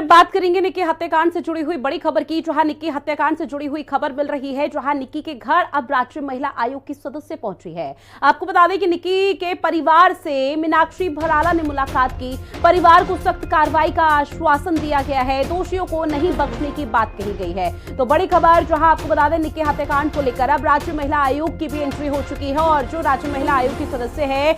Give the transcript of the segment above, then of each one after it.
अब बात करेंगे निक्की हत्याकांड से जुड़ी हुई बड़ी खबर की, जहां निक्की हत्याकांड से जुड़ी हुई खबर मिल रही है, जहां निक्की के घर अब राज्य महिला आयोग की सदस्य पहुंची है। आपको बता दें कि निक्की के परिवार से मीनाक्षी भराला ने मुलाकात की। परिवार को सख्त कार्रवाई का आश्वासन दिया गया है, दोषियों को नहीं बख्शने की बात कही गई है। तो बड़ी खबर, जहां आपको बता दें निक्की हत्याकांड को लेकर अब राज्य महिला आयोग की भी एंट्री हो चुकी है और जो राज्य महिला आयोग की सदस्य है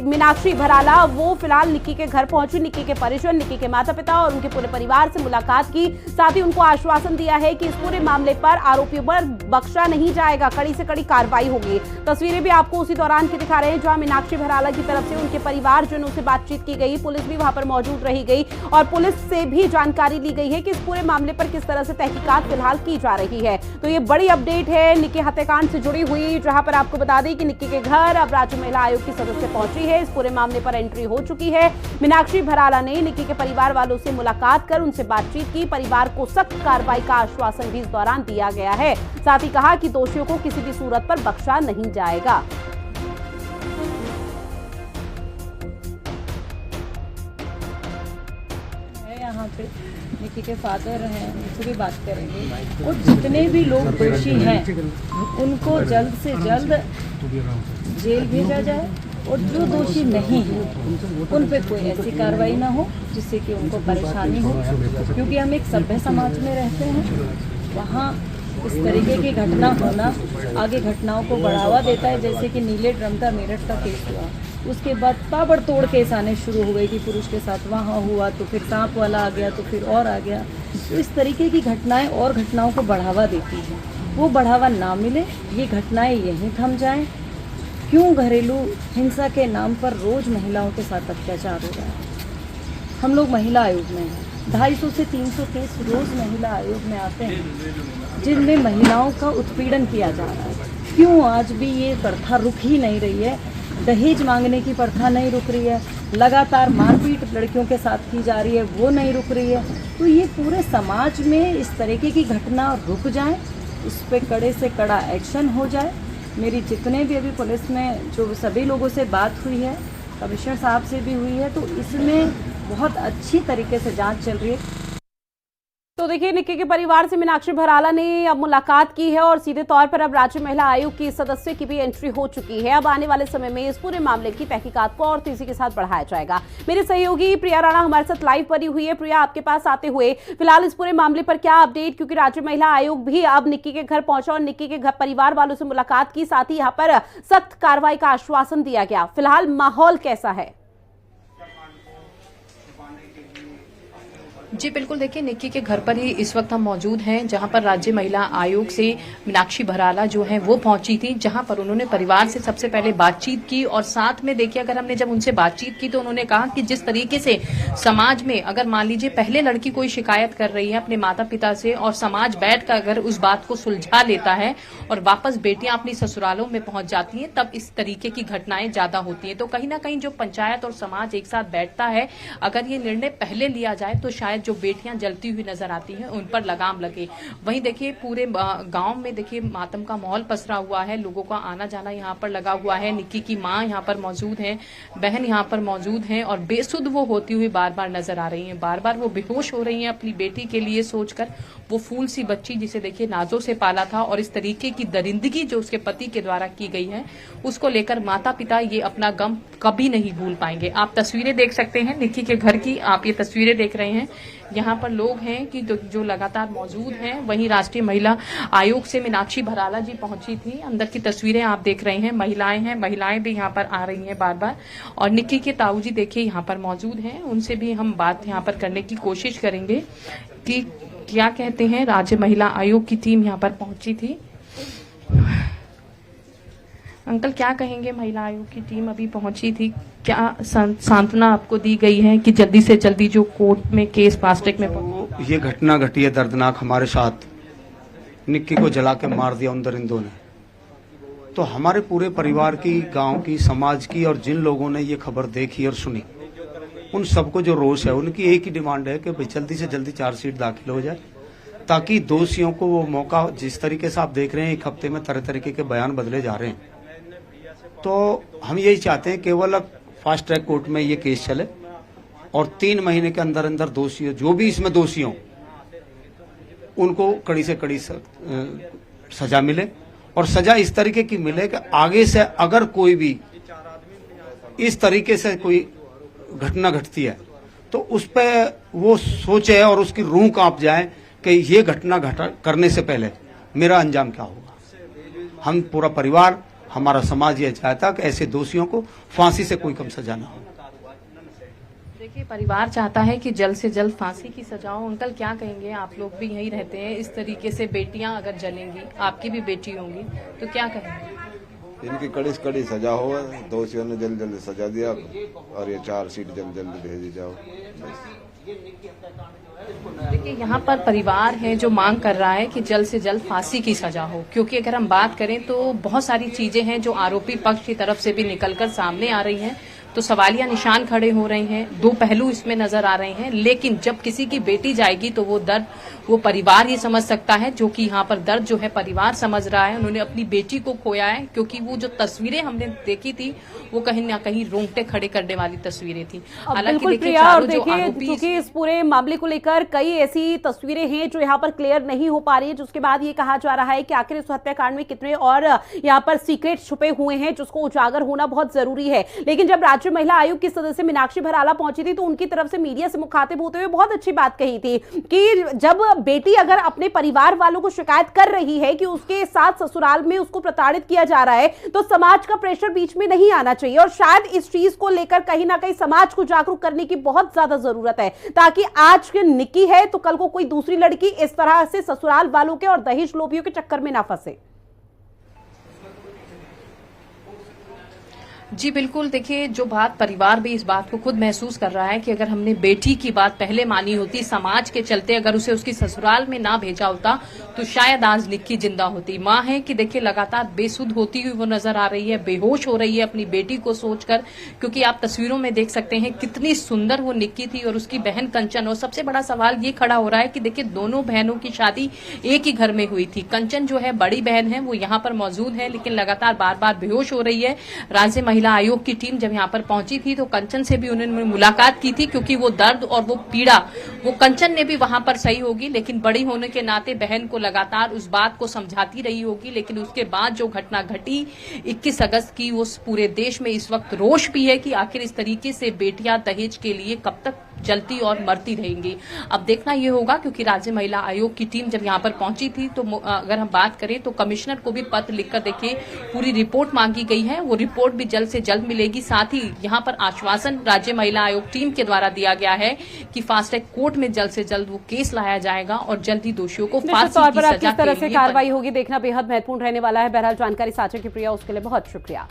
मीनाक्षी भराला, वो फिलहाल निक्की के घर पहुंची। निक्की के परिजन, निक्की के माता पिता और उनके पूरे परिवार से मुलाकात की। साथ ही उनको आश्वासन दिया है कि इस पूरे मामले पर आरोपियों पर बख्शा नहीं जाएगा, कड़ी से कड़ी कार्रवाई होगी। तस्वीरें भी आपको उसी दौरान की दिखा रहे हैं, जहां मीनाक्षी भराला की तरफ से उनके परिवारजनों से बातचीत की गई। पुलिस भी वहां पर मौजूद रही गई और पुलिस से भी जानकारी ली गई है कि इस पूरे मामले पर किस तरह से तहकीकात फिलहाल की जा रही है। तो ये बड़ी अपडेट है निक्की हत्याकांड से जुड़ी हुई, जहां पर आपको बता दें कि निक्की के घर अब राज्य महिला आयोग की सदस्य पहुंची है। इस पूरे मामले पर एंट्री हो चुकी है। मीनाक्षी भराला ने निक्की के परिवार वालों से मुलाकात कर उनसे बातचीत की। परिवार को सख्त कार्रवाई का आश्वासन भी इस दौरान दिया गया है। साथ ही कहा कि दोषियों को किसी भी सूरत पर बख्शा नहीं जाएगा। यहाँ पे निक्की के फादर हैं, उनसे भी बात करेंगे और जितने भी लोग दोषी हैं उनको जल्द से जल्द जेल भेजा जाए और जो दोषी नहीं है उन पे कोई ऐसी कार्रवाई ना हो जिससे कि उनको परेशानी हो, क्योंकि हम एक सभ्य समाज में रहते हैं। वहाँ इस तरीके की घटना होना आगे घटनाओं को बढ़ावा देता है। जैसे कि नीले ड्रम का मेरठ का केस हुआ, उसके बाद ताबड़तोड़ केस आने शुरू हो गए कि पुरुष के साथ वहाँ हुआ तो फिर सांप वाला आ गया तो फिर और आ गया। तो इस तरीके की घटनाएं और घटनाओं को बढ़ावा देती हैं। वो बढ़ावा ना मिले, ये घटनाएं यहीं थम जाएं। क्यों घरेलू हिंसा के नाम पर रोज महिलाओं के साथ अत्याचार हो रहा है? हम लोग महिला आयोग में हैं, 250 से 300 केस रोज महिला आयोग में आते हैं जिनमें महिलाओं का उत्पीड़न किया जा रहा है। क्यों आज भी ये प्रथा रुक ही नहीं रही है? दहेज मांगने की प्रथा नहीं रुक रही है, लगातार मारपीट लड़कियों के साथ की जा रही है, वो नहीं रुक रही है। तो ये पूरे समाज में इस तरीके की घटना रुक जाए, इस पर कड़े से कड़ा एक्शन हो जाए। मेरी जितने भी अभी पुलिस में जो सभी लोगों से बात हुई है, कमिश्नर साहब से भी हुई है, तो इसमें बहुत अच्छी तरीके से जांच चल रही है। तो देखिए, निक्की के परिवार से मीनाक्षी भराला ने अब मुलाकात की है और सीधे तौर पर अब राज्य महिला आयोग की सदस्य की भी एंट्री हो चुकी है। अब आने वाले समय में इस पूरे मामले की तहकीकात को और तेजी के साथ बढ़ाया जाएगा। मेरे सहयोगी प्रिया राणा हमारे साथ लाइव बनी हुई है। प्रिया, आपके पास आते हुए फिलहाल इस पूरे मामले पर क्या अपडेट, क्योंकि राज्य महिला आयोग भी अब निक्की के घर पहुंचा और निक्की के घर परिवार वालों से मुलाकात की, साथ ही यहाँ पर सख्त कार्रवाई का आश्वासन दिया गया। फिलहाल माहौल कैसा है? जी बिल्कुल, देखिए निक्की के घर पर ही इस वक्त हम मौजूद हैं, जहां पर राज्य महिला आयोग से मीनाक्षी भराला जो है वो पहुंची थी, जहां पर उन्होंने परिवार से सबसे पहले बातचीत की। और साथ में देखिए, अगर हमने जब उनसे बातचीत की तो उन्होंने कहा कि जिस तरीके से समाज में अगर मान लीजिए पहले लड़की कोई शिकायत कर रही है अपने माता पिता से और समाज बैठकर अगर उस बात को सुलझा लेता है और वापस बेटियां अपनी ससुरालों में पहुंच जाती हैं, तब इस तरीके की घटनाएं ज्यादा होती हैं। तो कहीं ना कहीं जो पंचायत और समाज एक साथ बैठता है, अगर ये निर्णय पहले लिया जाए तो शायद जो बेटियां जलती हुई नजर आती हैं उन पर लगाम लगे। वहीं देखिए पूरे गांव में देखिए मातम का माहौल पसरा हुआ है, लोगों का आना जाना यहां पर लगा हुआ है। निक्की की मां यहां पर मौजूद है, बहन यहां पर मौजूद हैं और बेसुध वो होती हुई बार बार नजर आ रही हैं। बार बार वो बेहोश हो रही हैं अपनी बेटी के लिए सोचकर। वो फूल सी बच्ची जिसे देखिए नाजों से पाला था और इस तरीके की दरिंदगी जो उसके पति के द्वारा की गई है, उसको लेकर माता पिता ये अपना गम कभी नहीं भूल पाएंगे। आप तस्वीरें देख सकते हैं निक्की के घर की, आप ये तस्वीरें देख रहे हैं। यहाँ पर लोग हैं कि जो लगातार मौजूद हैं। वहीं राष्ट्रीय महिला आयोग से मीनाक्षी भराला जी पहुंची थी। अंदर की तस्वीरें आप देख रहे हैं, महिलाएं हैं, महिलाएं भी यहाँ पर आ रही हैं बार बार। और निक्की के ताऊ जी देखिए यहाँ पर मौजूद हैं, उनसे भी हम बात यहाँ पर करने की कोशिश करेंगे कि क्या कहते हैं। राज्य महिला आयोग की टीम यहाँ पर पहुंची थी। अंकल क्या कहेंगे, महिला आयोग की टीम अभी पहुंची थी, क्या सांत्वना आपको दी गई है कि जल्दी से जल्दी जो कोर्ट में केस फास्ट ट्रैक में पहुंचे? ये घटना घटी है दर्दनाक हमारे साथ। निक्की को जला के मार दिया उन दरिंदों ने। तो हमारे पूरे परिवार की, गांव की, समाज की और जिन लोगों ने ये खबर देखी और सुनी, उन सबको जो रोष है, उनकी एक ही डिमांड है कि भाई जल्दी से जल्दी चार्जशीट दाखिल हो जाए, ताकि दोषियों को वो मौका, जिस तरीके से आप देख रहे हैं एक हफ्ते में तरह तरीके के बयान बदले जा रहे हैं, तो हम यही चाहते हैं केवल फास्ट ट्रैक कोर्ट में ये केस चले और 3 महीने के अंदर अंदर दोषी जो भी इसमें दोषी हों उनको कड़ी से कड़ी सजा मिले, और सजा इस तरीके की मिले कि आगे से अगर कोई भी इस तरीके से कोई घटना घटती है तो उस पर वो सोचे और उसकी रूह कांप जाए कि ये घटना करने से पहले मेरा अंजाम क्या होगा। हम पूरा परिवार, हमारा समाज ये चाहता कि ऐसे दोषियों को फांसी से कोई कम सजा ना हो। देखिए, परिवार चाहता है कि जल्द से जल्द फांसी की सजा हो। अंकल, क्या कहेंगे? आप लोग भी यहीं रहते हैं, इस तरीके से बेटियां अगर जलेंगी, आपकी भी बेटी होंगी, तो क्या कहेंगे? इनकी कड़ी से कड़ी सजा हो, दोषियों ने जल्द जल्द सजा दिया और ये चार्जशीट जल्द जल्द भेजी जाओ। देखिए, यहाँ पर परिवार है जो मांग कर रहा है कि जल्द से जल्द फांसी की सजा हो, क्योंकि अगर हम बात करें तो बहुत सारी चीजें हैं जो आरोपी पक्ष की तरफ से भी निकलकर सामने आ रही हैं, तो सवालिया निशान खड़े हो रहे हैं। 2 पहलू इसमें नजर आ रहे हैं, लेकिन जब किसी की बेटी जाएगी तो वो दर्द वो परिवार ही समझ सकता है, जो कि यहाँ पर दर्द जो है परिवार समझ रहा है। उन्होंने अपनी बेटी को खोया है, क्योंकि वो जो तस्वीरें हमने देखी थी वो कहीं ना कहीं रोंगटे खड़े करने वाली तस्वीरें थी। हालांकि देखिए, और देखिए क्योंकि इस पूरे मामले को लेकर कई ऐसी तस्वीरें हैं जो यहाँ पर क्लियर नहीं हो पा रही है, जिसके बाद ये कहा जा रहा है कि आखिर इस हत्याकांड में कितने और यहाँ पर सीक्रेट छुपे हुए हैं, जिसको उजागर होना बहुत जरूरी है। लेकिन जब राज्य महिला आयोग की सदस्य मीनाक्षी भराला पहुंची थी तो उनकी तरफ से मीडिया से मुखातिब होते हुए बहुत अच्छी बात कही थी कि जब बेटी अगर अपने परिवार वालों को शिकायत कर रही है कि उसके साथ ससुराल में उसको प्रताड़ित किया जा रहा है, तो समाज का प्रेशर बीच में नहीं आना चाहिए। और शायद इस चीज को लेकर कहीं ना कहीं समाज को जागरूक करने की बहुत ज्यादा जरूरत है, ताकि आज के निक्की है तो कल को कोई दूसरी लड़की इस तरह से ससुराल वालों के और दहेज लोभियों के चक्कर में ना फंसे। जी बिल्कुल, देखिए, जो बात परिवार भी इस बात को खुद महसूस कर रहा है कि अगर हमने बेटी की बात पहले मानी होती, समाज के चलते अगर उसे उसकी ससुराल में ना भेजा होता, तो शायद आज निक्की जिंदा होती। माँ है कि देखिए लगातार बेसुध होती हुई वो नजर आ रही है, बेहोश हो रही है अपनी बेटी को सोचकर, क्योंकि आप तस्वीरों में देख सकते हैं कितनी सुंदर वो निक्की थी और उसकी बहन कंचन। और सबसे बड़ा सवाल ये खड़ा हो रहा है कि देखिए, दोनों बहनों की शादी एक ही घर में हुई थी। कंचन जो है बड़ी बहन है, वो यहाँ पर मौजूद है, लेकिन लगातार बार बार बेहोश हो रही है। राज्य महिला आयोग की टीम जब यहाँ पर पहुंची थी तो कंचन से भी उन्होंने मुलाकात की थी, क्योंकि वो दर्द और वो पीड़ा वो कंचन ने भी वहां पर सही होगी, लेकिन बड़ी होने के नाते बहन को लगातार उस बात को समझाती रही होगी। लेकिन उसके बाद जो घटना घटी 21 अगस्त की, उस पूरे देश में इस वक्त रोष भी है कि आखिर इस तरीके से बेटियां दहेज के लिए कब तक जलती और मरती रहेंगी। अब देखना ये होगा, क्योंकि राज्य महिला आयोग की टीम जब यहाँ पर पहुंची थी तो अगर हम बात करें तो कमिश्नर को भी पत्र लिखकर देखिए पूरी रिपोर्ट मांगी गई है। वो रिपोर्ट भी जल्द से जल्द मिलेगी। साथ ही यहाँ पर आश्वासन राज्य महिला आयोग टीम के द्वारा दिया गया है कि फास्ट ट्रैक कोर्ट में जल्द से जल्द वो केस लाया जाएगा और जल्द ही दोषियों को फांसी की सजा किस तरह से कार्रवाई होगी देखना बेहद महत्वपूर्ण रहने वाला है। बहरहाल जानकारी साझा की प्रिया, उसके लिए बहुत शुक्रिया।